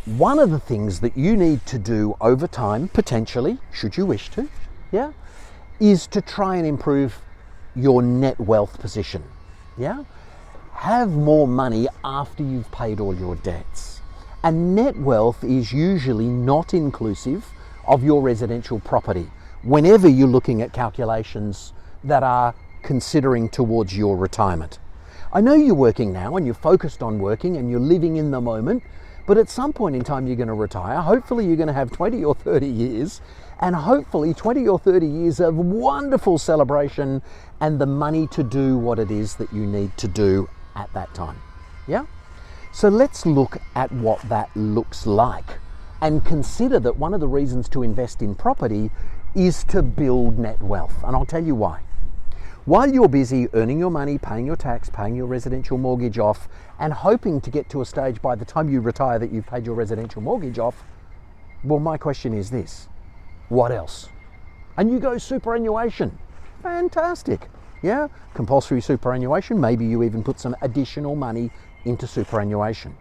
one of the things that you need to do over time, potentially, should you wish to, yeah, is to try and improve your net wealth position. Yeah? Have more money after you've paid all your debts. And net wealth is usually not inclusive of your residential property whenever you're looking at calculations that are considering towards your retirement. I know you're working now and you're focused on working and you're living in the moment, but at some point in time you're going to retire. Hopefully you're going to have 20 or 30 years, and hopefully 20 or 30 years of wonderful celebration and the money to do what it is that you need to do at that time. Yeah? So let's look at what that looks like and consider that one of the reasons to invest in property is to build net wealth. And I'll tell you why. While you're busy earning your money, paying your tax, paying your residential mortgage off, and hoping to get to a stage by the time you retire that you've paid your residential mortgage off, well, my question is this: what else? And you go superannuation. Fantastic. Yeah? Compulsory superannuation. Maybe you even put some additional money into superannuation.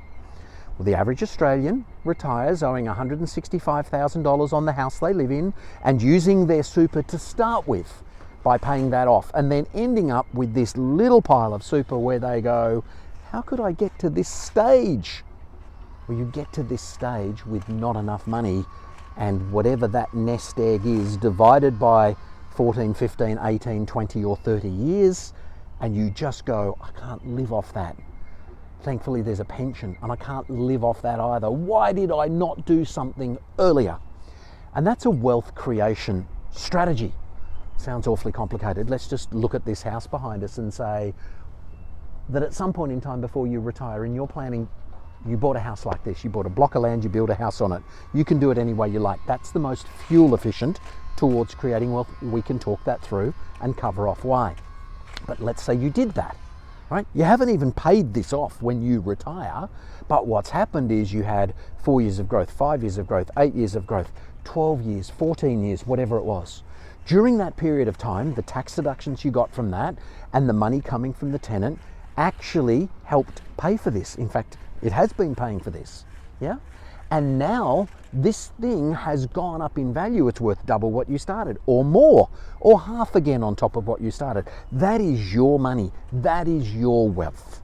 Well, the average Australian retires owing $165,000 on the house they live in and using their super to start with by paying that off, and then ending up with this little pile of super where they go, how could I get to this stage? Well, you get to this stage with not enough money, and whatever that nest egg is divided by 14, 15, 18, 20 or 30 years, and you just go, I can't live off that. Thankfully there's a pension and I can't live off that either. Why did I not do something earlier? And that's a wealth creation strategy. Sounds awfully complicated. Let's just look at this house behind us and say that at some point in time before you retire and you're planning, you bought a house like this, you bought a block of land, you build a house on it. You can do it any way you like. That's the most fuel efficient towards creating wealth. We can talk that through and cover off why. But let's say you did that, right? You haven't even paid this off when you retire, but what's happened is you had 4 years of growth, 5 years of growth, 8 years of growth, 12 years, 14 years, whatever it was. During that period of time, the tax deductions you got from that and the money coming from the tenant actually helped pay for this. In fact, it has been paying for this, yeah? And now this thing has gone up in value. It's worth double what you started, or more, or half again on top of what you started. That is your money. That is your wealth.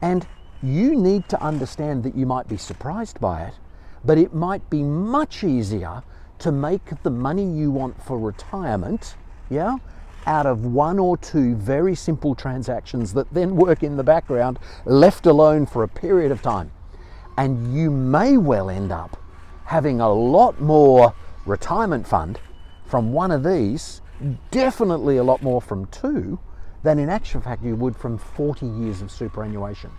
And you need to understand that you might be surprised by it, but it might be much easier to make the money you want for retirement, yeah, out of one or two very simple transactions that then work in the background, left alone for a period of time. And you may well end up having a lot more retirement fund from one of these, definitely a lot more from two, than in actual fact you would from 40 years of superannuation.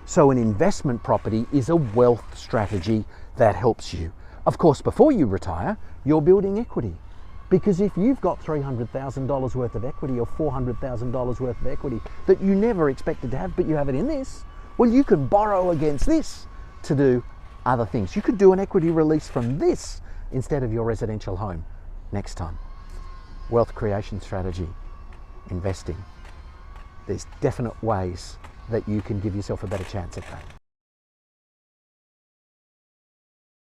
So an investment property is a wealth strategy that helps you. Of course, before you retire, you're building equity. Because if you've got $300,000 worth of equity or $400,000 worth of equity that you never expected to have, but you have it in this, well, you can borrow against this to do other things. You could do an equity release from this instead of your residential home next time. Wealth creation strategy, investing. There's definite ways that you can give yourself a better chance at that.